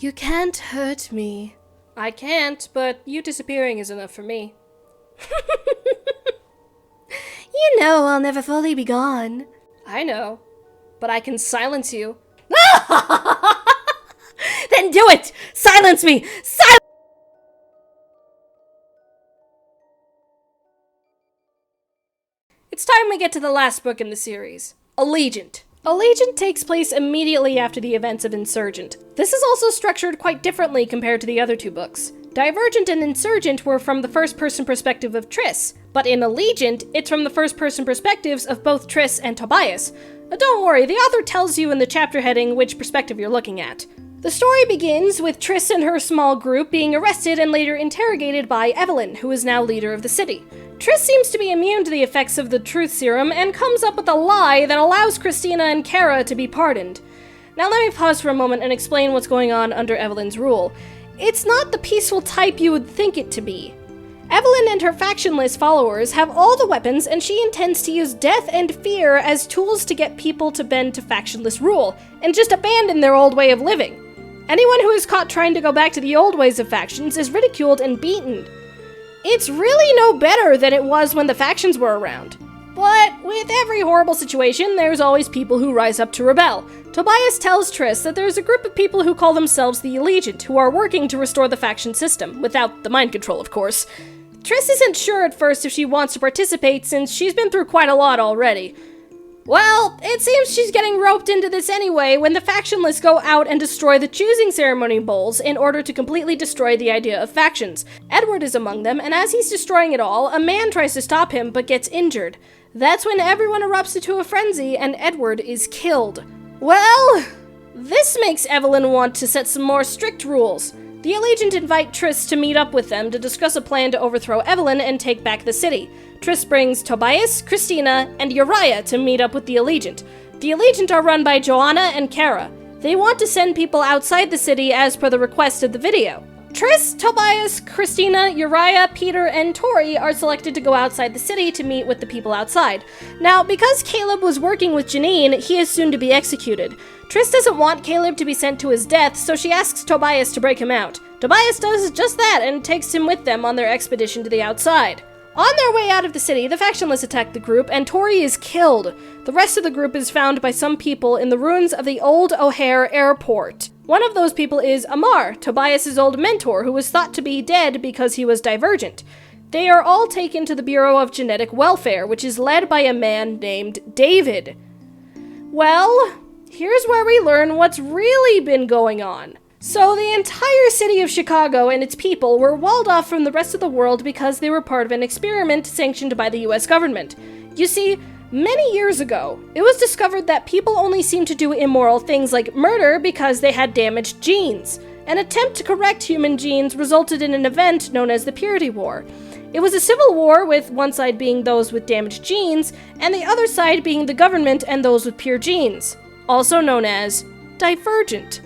You can't hurt me. I can't, but you disappearing is enough for me. You know I'll never fully be gone. I know, but I can silence you. Then do it! Silence me! It's time we get to the last book in the series, Allegiant. Allegiant takes place immediately after the events of Insurgent. This is also structured quite differently compared to the other two books. Divergent and Insurgent were from the first-person perspective of Triss, but in Allegiant, it's from the first-person perspectives of both Triss and Tobias. But don't worry, the author tells you in the chapter heading which perspective you're looking at. The story begins with Triss and her small group being arrested and later interrogated by Evelyn, who is now leader of the city. Triss seems to be immune to the effects of the truth serum and comes up with a lie that allows Christina and Kara to be pardoned. Now let me pause for a moment and explain what's going on under Evelyn's rule. It's not the peaceful type you would think it to be. Evelyn and her factionless followers have all the weapons, and she intends to use death and fear as tools to get people to bend to factionless rule, and just abandon their old way of living. Anyone who is caught trying to go back to the old ways of factions is ridiculed and beaten. It's really no better than it was when the factions were around. But with every horrible situation, there's always people who rise up to rebel. Tobias tells Triss that there's a group of people who call themselves the Allegiant, who are working to restore the faction system, without the mind control, of course. Triss isn't sure at first if she wants to participate since she's been through quite a lot already. Well, it seems she's getting roped into this anyway when the factionless go out and destroy the choosing ceremony bowls in order to completely destroy the idea of factions. Edward is among them, and as he's destroying it all, a man tries to stop him but gets injured. That's when everyone erupts into a frenzy and Edward is killed. Well, this makes Evelyn want to set some more strict rules. The Allegiant invite Triss to meet up with them to discuss a plan to overthrow Evelyn and take back the city. Triss brings Tobias, Christina, and Uriah to meet up with the Allegiant. The Allegiant are run by Joanna and Kara. They want to send people outside the city as per the request of the video. Triss, Tobias, Christina, Uriah, Peter, and Tori are selected to go outside the city to meet with the people outside. Now, because Caleb was working with Janine, he is soon to be executed. Triss doesn't want Caleb to be sent to his death, so she asks Tobias to break him out. Tobias does just that and takes him with them on their expedition to the outside. On their way out of the city, the factionless attack the group, and Tori is killed. The rest of the group is found by some people in the ruins of the old O'Hare airport. One of those people is Amar, Tobias' old mentor, who was thought to be dead because he was divergent. They are all taken to the Bureau of Genetic Welfare, which is led by a man named David. Well, here's where we learn what's really been going on. So the entire city of Chicago and its people were walled off from the rest of the world because they were part of an experiment sanctioned by the US government. You see, many years ago, it was discovered that people only seemed to do immoral things like murder because they had damaged genes. An attempt to correct human genes resulted in an event known as the Purity War. It was a civil war with one side being those with damaged genes, and the other side being the government and those with pure genes, also known as Divergent.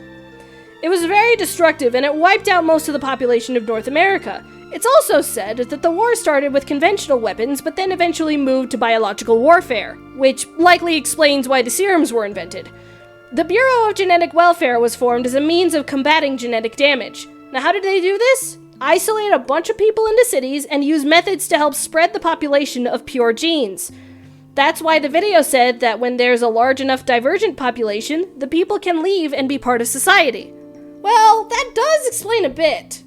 It was very destructive, and it wiped out most of the population of North America. It's also said that the war started with conventional weapons, but then eventually moved to biological warfare, which likely explains why the serums were invented. The Bureau of Genetic Welfare was formed as a means of combating genetic damage. Now, how did they do this? Isolate a bunch of people into cities and use methods to help spread the population of pure genes. That's why the video said that when there's a large enough divergent population, the people can leave and be part of society. Well, that does explain a bit.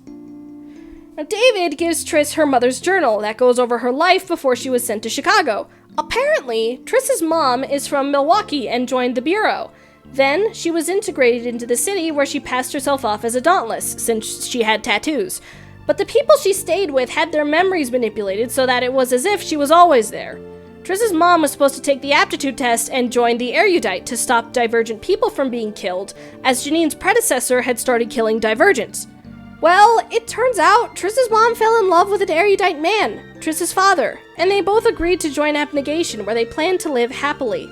Now, David gives Triss her mother's journal that goes over her life before she was sent to Chicago. Apparently, Triss's mom is from Milwaukee and joined the Bureau. Then, she was integrated into the city where she passed herself off as a Dauntless, since she had tattoos. But the people she stayed with had their memories manipulated so that it was as if she was always there. Triss's mom was supposed to take the aptitude test and join the Erudite to stop divergent people from being killed, as Janine's predecessor had started killing divergents. Well, it turns out Triss's mom fell in love with an erudite man, Triss's father, and they both agreed to join abnegation where they planned to live happily.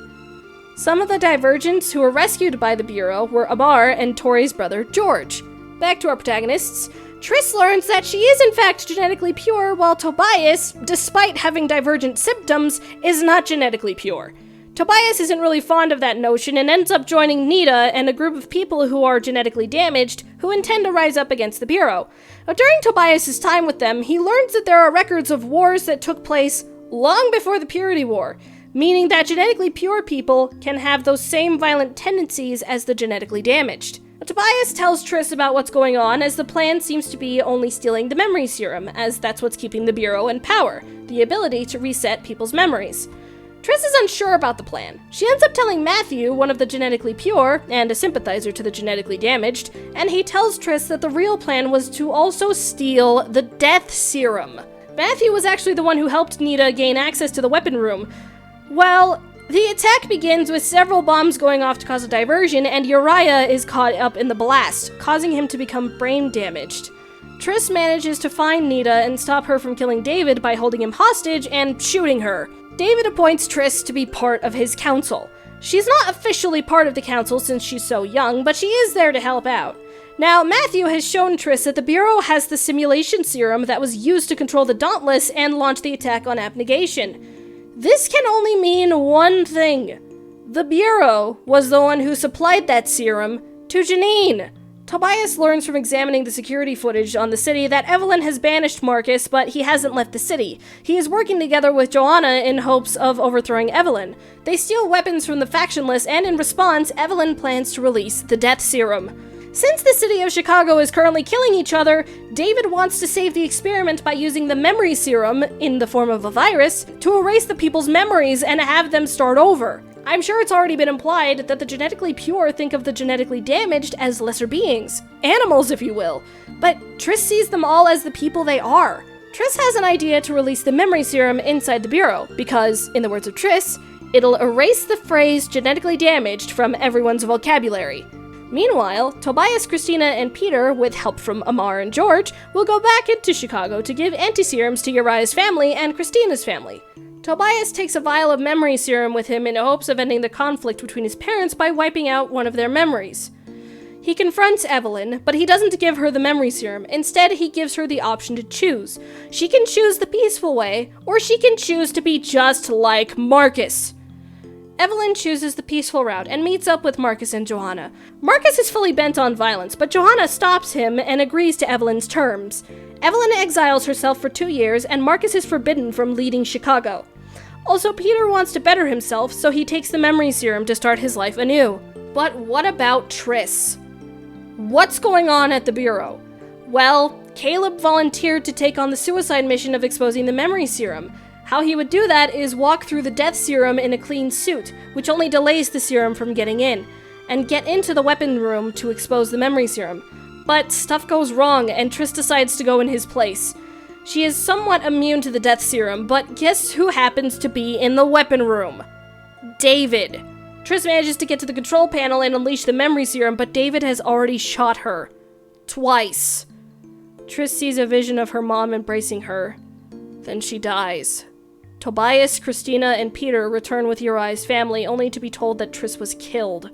Some of the divergents who were rescued by the Bureau were Amar and Tori's brother, George. Back to our protagonists. Triss learns that she is in fact genetically pure, while Tobias, despite having divergent symptoms, is not genetically pure. Tobias isn't really fond of that notion and ends up joining Nita and a group of people who are genetically damaged, who intend to rise up against the Bureau. Now, during Tobias' time with them, he learns that there are records of wars that took place long before the Purity War, meaning that genetically pure people can have those same violent tendencies as the genetically damaged. Now, Tobias tells Triss about what's going on, as the plan seems to be only stealing the memory serum, as that's what's keeping the Bureau in power, the ability to reset people's memories. Triss is unsure about the plan. She ends up telling Matthew, one of the genetically pure, and a sympathizer to the genetically damaged, and he tells Triss that the real plan was to also steal the death serum. Matthew was actually the one who helped Nita gain access to the weapon room. Well, the attack begins with several bombs going off to cause a diversion, and Uriah is caught up in the blast, causing him to become brain damaged. Triss manages to find Nita and stop her from killing David by holding him hostage and shooting her. David appoints Triss to be part of his council. She's not officially part of the council since she's so young, but she is there to help out. Now, Matthew has shown Triss that the Bureau has the simulation serum that was used to control the Dauntless and launch the attack on Abnegation. This can only mean one thing. The Bureau was the one who supplied that serum to Janine. Tobias learns from examining the security footage on the city that Evelyn has banished Marcus, but he hasn't left the city. He is working together with Joanna in hopes of overthrowing Evelyn. They steal weapons from the factionless, and in response, Evelyn plans to release the death serum. Since the city of Chicago is currently killing each other, David wants to save the experiment by using the memory serum, in the form of a virus, to erase the people's memories and have them start over. I'm sure it's already been implied that the genetically pure think of the genetically damaged as lesser beings. Animals, if you will. But Triss sees them all as the people they are. Triss has an idea to release the memory serum inside the Bureau, because, in the words of Triss, it'll erase the phrase genetically damaged from everyone's vocabulary. Meanwhile, Tobias, Christina, and Peter, with help from Amar and George, will go back into Chicago to give anti-serums to Uriah's family and Christina's family. Tobias takes a vial of memory serum with him in hopes of ending the conflict between his parents by wiping out one of their memories. He confronts Evelyn, but he doesn't give her the memory serum. Instead, he gives her the option to choose. She can choose the peaceful way, or she can choose to be just like Marcus. Evelyn chooses the peaceful route and meets up with Marcus and Johanna. Marcus is fully bent on violence, but Johanna stops him and agrees to Evelyn's terms. Evelyn exiles herself for 2 years, and Marcus is forbidden from leading Chicago. Also, Peter wants to better himself, so he takes the memory serum to start his life anew. But what about Triss? What's going on at the Bureau? Well, Caleb volunteered to take on the suicide mission of exposing the memory serum. How he would do that is walk through the death serum in a clean suit, which only delays the serum from getting in, and get into the weapon room to expose the memory serum. But stuff goes wrong, and Triss decides to go in his place. She is somewhat immune to the death serum, but guess who happens to be in the weapon room? David. Triss manages to get to the control panel and unleash the memory serum, but David has already shot her. Twice. Triss sees a vision of her mom embracing her. Then she dies. Tobias, Christina, and Peter return with Uriah's family, only to be told that Triss was killed.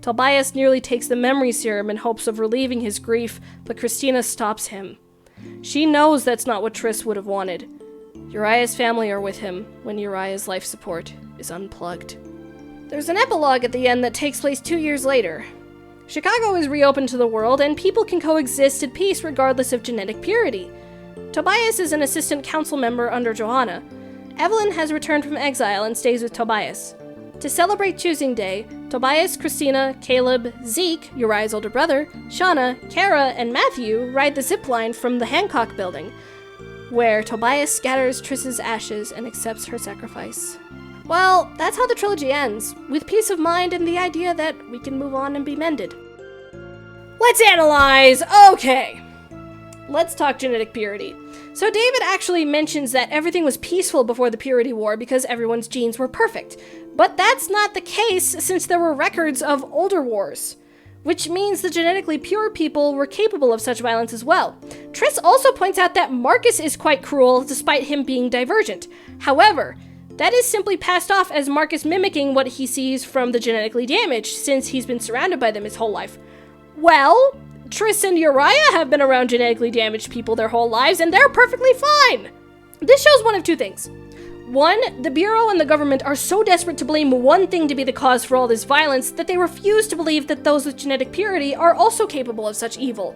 Tobias nearly takes the memory serum in hopes of relieving his grief, but Christina stops him. She knows that's not what Triss would have wanted. Uriah's family are with him when Uriah's life support is unplugged. There's an epilogue at the end that takes place 2 years later. Chicago is reopened to the world, and people can coexist in peace regardless of genetic purity. Tobias is an assistant council member under Johanna. Evelyn has returned from exile and stays with Tobias. To celebrate Choosing Day, Tobias, Christina, Caleb, Zeke, Uriah's older brother, Shauna, Kara, and Matthew ride the zip line from the Hancock building, where Tobias scatters Triss's ashes and accepts her sacrifice. Well, that's how the trilogy ends, with peace of mind and the idea that we can move on and be mended. Let's analyze! Okay! Let's talk genetic purity. So David actually mentions that everything was peaceful before the Purity War because everyone's genes were perfect. But that's not the case since there were records of older wars, which means the genetically pure people were capable of such violence as well. Triss also points out that Marcus is quite cruel despite him being divergent. However, that is simply passed off as Marcus mimicking what he sees from the genetically damaged since he's been surrounded by them his whole life. Well, Triss and Uriah have been around genetically damaged people their whole lives, and they're perfectly fine! This shows one of two things. 1. The Bureau and the government are so desperate to blame one thing to be the cause for all this violence that they refuse to believe that those with genetic purity are also capable of such evil.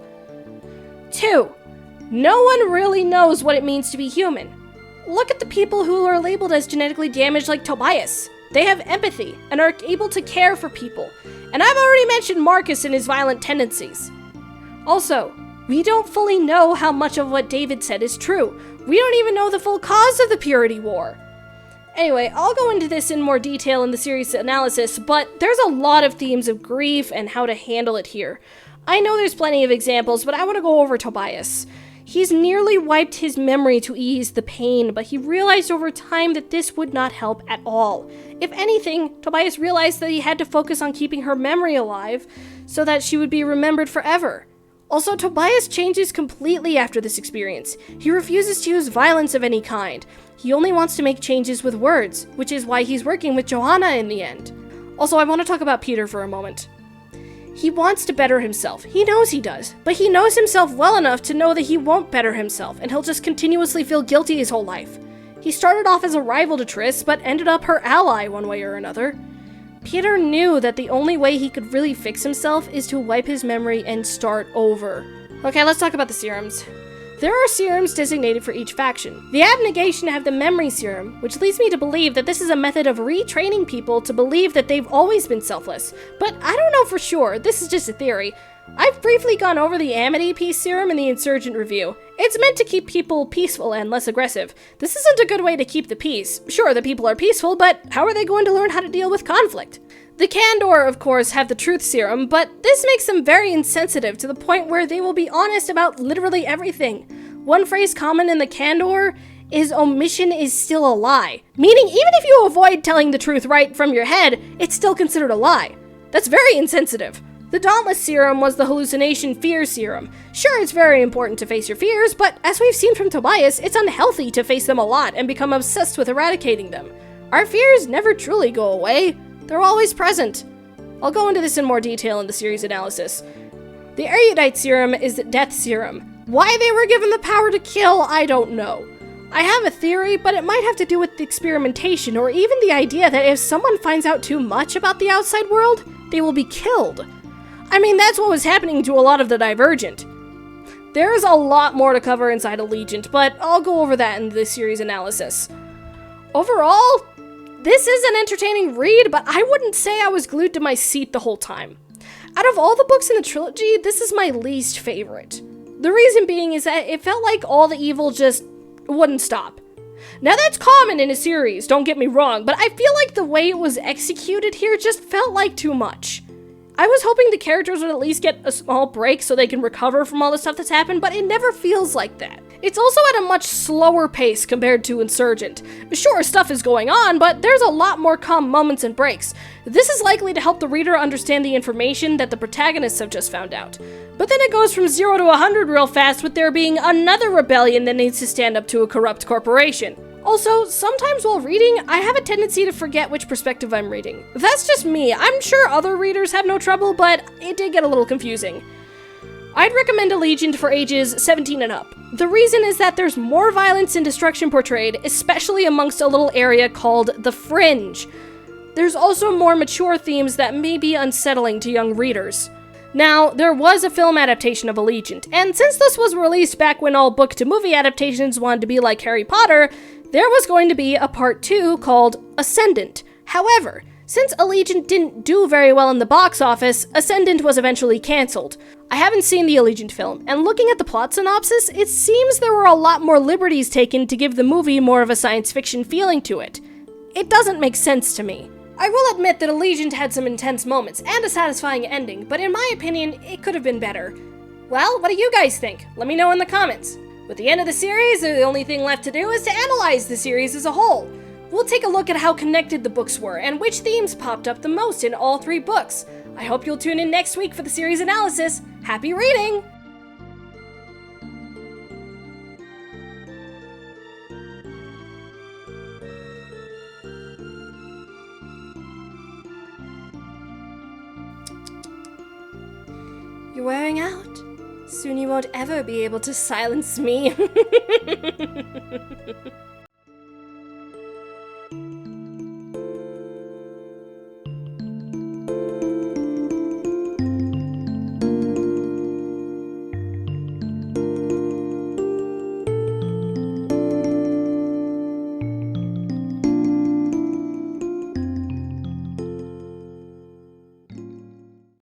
2. No one really knows what it means to be human. Look at the people who are labeled as genetically damaged like Tobias. They have empathy and are able to care for people. And I've already mentioned Marcus and his violent tendencies. Also, we don't fully know how much of what David said is true. We don't even know the full cause of the Purity War. Anyway, I'll go into this in more detail in the series analysis, but there's a lot of themes of grief and how to handle it here. I know there's plenty of examples, but I want to go over Tobias. He's nearly wiped his memory to ease the pain, but he realized over time that this would not help at all. If anything, Tobias realized that he had to focus on keeping her memory alive so that she would be remembered forever. Also, Tobias changes completely after this experience. He refuses to use violence of any kind. He only wants to make changes with words, which is why he's working with Johanna in the end. Also, I want to talk about Peter for a moment. He wants to better himself. He knows he does, but he knows himself well enough to know that he won't better himself, and he'll just continuously feel guilty his whole life. He started off as a rival to Triss, but ended up her ally one way or another. Peter knew that the only way he could really fix himself is to wipe his memory and start over. Okay, let's talk about the serums. There are serums designated for each faction. The Abnegation have the memory serum, which leads me to believe that this is a method of retraining people to believe that they've always been selfless. But I don't know for sure, this is just a theory. I've briefly gone over the Amity Peace Serum in the Insurgent review. It's meant to keep people peaceful and less aggressive. This isn't a good way to keep the peace. Sure, the people are peaceful, but how are they going to learn how to deal with conflict? The Candor, of course, have the Truth Serum, but this makes them very insensitive to the point where they will be honest about literally everything. One phrase common in the Candor is omission is still a lie, meaning even if you avoid telling the truth right from your head, it's still considered a lie. That's very insensitive. The Dauntless Serum was the Hallucination Fear Serum. Sure, it's very important to face your fears, but as we've seen from Tobias, it's unhealthy to face them a lot and become obsessed with eradicating them. Our fears never truly go away. They're always present. I'll go into this in more detail in the series analysis. The Erudite Serum is the Death Serum. Why they were given the power to kill, I don't know. I have a theory, but it might have to do with the experimentation or even the idea that if someone finds out too much about the outside world, they will be killed. I mean, that's what was happening to a lot of the Divergent. There's a lot more to cover inside Allegiant, but I'll go over that in the series analysis. Overall, this is an entertaining read, but I wouldn't say I was glued to my seat the whole time. Out of all the books in the trilogy, this is my least favorite. The reason being is that it felt like all the evil just wouldn't stop. Now that's common in a series, don't get me wrong, but I feel like the way it was executed here just felt like too much. I was hoping the characters would at least get a small break so they can recover from all the stuff that's happened, but it never feels like that. It's also at a much slower pace compared to Insurgent. Sure, stuff is going on, but there's a lot more calm moments and breaks. This is likely to help the reader understand the information that the protagonists have just found out. But then it goes from 0 to 100 real fast with there being another rebellion that needs to stand up to a corrupt corporation. Also, sometimes while reading, I have a tendency to forget which perspective I'm reading. That's just me. I'm sure other readers have no trouble, but it did get a little confusing. I'd recommend Allegiant for ages 17 and up. The reason is that there's more violence and destruction portrayed, especially amongst a little area called the Fringe. There's also more mature themes that may be unsettling to young readers. Now, there was a film adaptation of Allegiant, and since this was released back when all book-to-movie adaptations wanted to be like Harry Potter, there was going to be a part 2 called Ascendant. However, since Allegiant didn't do very well in the box office, Ascendant was eventually cancelled. I haven't seen the Allegiant film, and looking at the plot synopsis, it seems there were a lot more liberties taken to give the movie more of a science fiction feeling to it. It doesn't make sense to me. I will admit that Allegiant had some intense moments and a satisfying ending, but in my opinion, it could have been better. Well, what do you guys think? Let me know in the comments. With the end of the series, the only thing left to do is to analyze the series as a whole. We'll take a look at how connected the books were and which themes popped up the most in all 3 books. I hope you'll tune in next week for the series analysis. Happy reading! You're wearing out. Soon you won't ever be able to silence me.